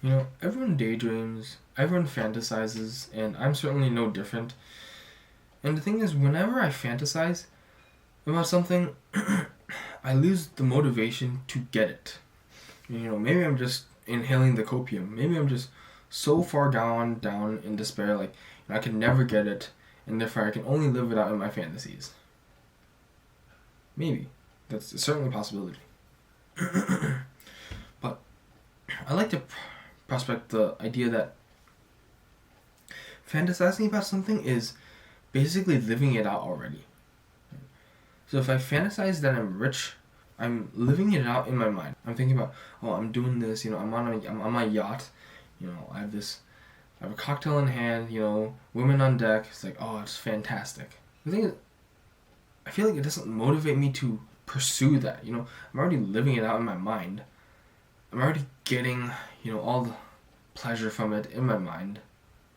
Everyone daydreams, everyone fantasizes, and I'm certainly no different. And the thing is, whenever I fantasize about something, I lose the motivation to get it. Maybe I'm just inhaling the copium. Maybe I'm just so far down in despair, like I can never get it, and therefore I can only live it out in my fantasies. Maybe. That's certainly a possibility. But I like to prospect the idea that fantasizing about something is basically living it out already. So if I fantasize that I'm rich, I'm living it out in my mind. I'm thinking about, oh, I'm doing this. I'm on my yacht. I have a cocktail in hand. Women on deck. It's like, oh, it's fantastic. The thing is, I feel like it doesn't motivate me to pursue that. I'm already living it out in my mind. I'm already getting, all the pleasure from it in my mind.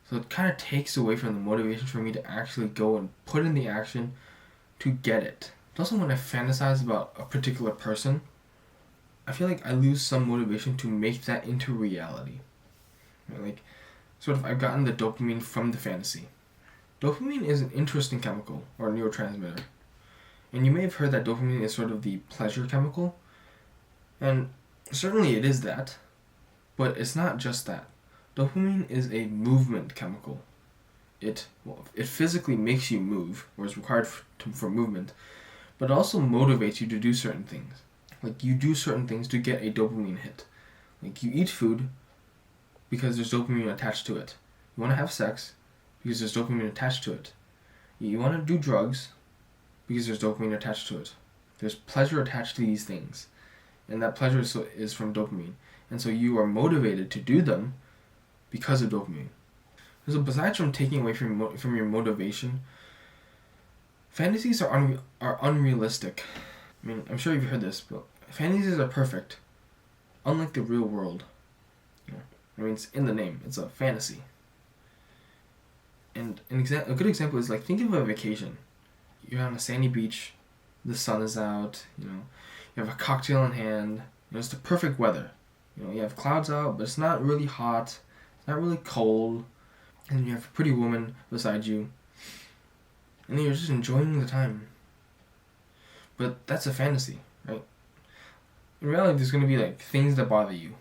So it kind of takes away from the motivation for me to actually go and put in the action to get it. Also, when I fantasize about a particular person, I feel like I lose some motivation to make that into reality. Like, sort of, I've gotten the dopamine from the fantasy. Dopamine is an interesting chemical, or a neurotransmitter. And you may have heard that dopamine is sort of the pleasure chemical. And certainly it is that, but it's not just that. Dopamine is a movement chemical. It physically makes you move, or is required for movement, but it also motivates you to do certain things. Like, you do certain things to get a dopamine hit. Like, you eat food because there's dopamine attached to it. You want to have sex because there's dopamine attached to it. You want to do drugs because there's dopamine attached to it. There's pleasure attached to these things. And that pleasure is from dopamine. And so you are motivated to do them because of dopamine. So besides from taking away from your motivation, fantasies are unrealistic. I mean, I'm sure you've heard this, but fantasies are perfect, unlike the real world. I mean, it's in the name. It's a fantasy. And a good example is, like, think of a vacation. You're on a sandy beach, the sun is out, you have a cocktail in hand, it's the perfect weather. You have clouds out, but it's not really hot, it's not really cold, and you have a pretty woman beside you, and then you're just enjoying the time. But that's a fantasy, right? In reality, there's going to be, like, things that bother you,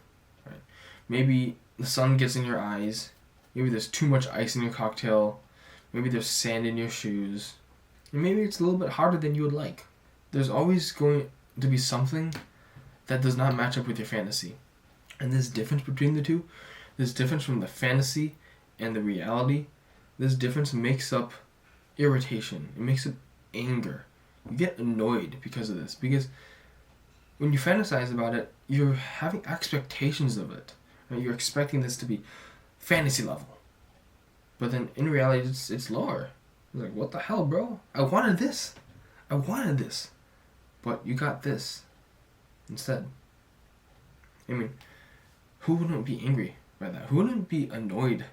right? Maybe the sun gets in your eyes, maybe there's too much ice in your cocktail, maybe there's sand in your shoes, and maybe it's a little bit harder than you would like. There's always going to be something that does not match up with your fantasy. And this difference between the two, this difference from the fantasy and the reality, this difference makes up irritation. It makes up anger. You get annoyed because of this. Because when you fantasize about it, you're having expectations of it. Right? You're expecting this to be fantasy level. But then in reality, it's lower. It's like, what the hell, bro? I wanted this. But you got this instead. I mean, who wouldn't be angry by that? Who wouldn't be annoyed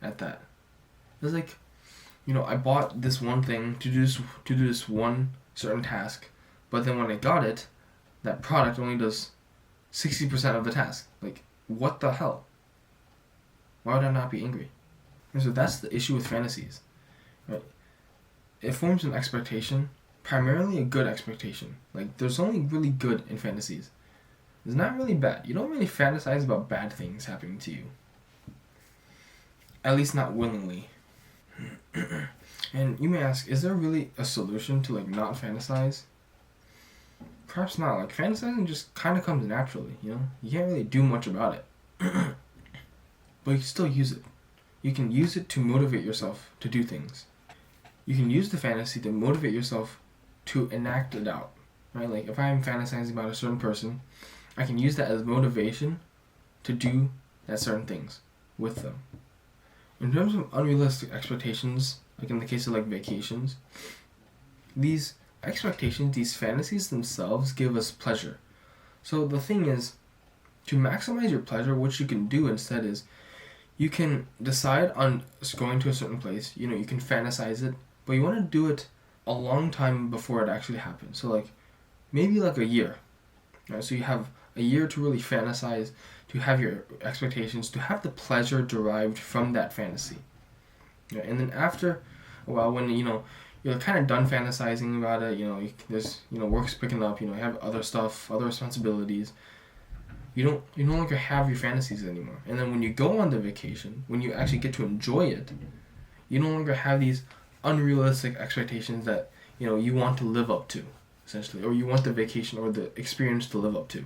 at that? It's like, I bought this one thing to do this one certain task, but then when I got it, that product only does 60% of the task. Like, what the hell? Why would I not be angry? And so that's the issue with fantasies, right? It forms an expectation, primarily a good expectation. Like, there's only really good in fantasies. There's not really bad. You don't really fantasize about bad things happening to you. At least not willingly. And you may ask, is there really a solution to, like, not fantasize? Perhaps not. Like, fantasizing just kind of comes naturally, You can't really do much about it. But you can still use it. You can use it to motivate yourself to do things. You can use the fantasy to motivate yourself to enact it out, right? Like, if I'm fantasizing about a certain person, I can use that as motivation to do that certain things with them. In terms of unrealistic expectations, like in the case of, like, vacations, these expectations, these fantasies themselves give us pleasure. So the thing is, to maximize your pleasure, what you can do instead is, you can decide on going to a certain place, you can fantasize it, but you want to do it a long time before it actually happens. So, like, maybe like a year. Right? So you have a year to really fantasize, to have your expectations, to have the pleasure derived from that fantasy. And then after a while, when you're kind of done fantasizing about it, there's work's picking up, you have other stuff, other responsibilities. You no longer have your fantasies anymore. And then when you go on the vacation, when you actually get to enjoy it, you no longer have these unrealistic expectations that you want to live up to, essentially, or you want the vacation or the experience to live up to.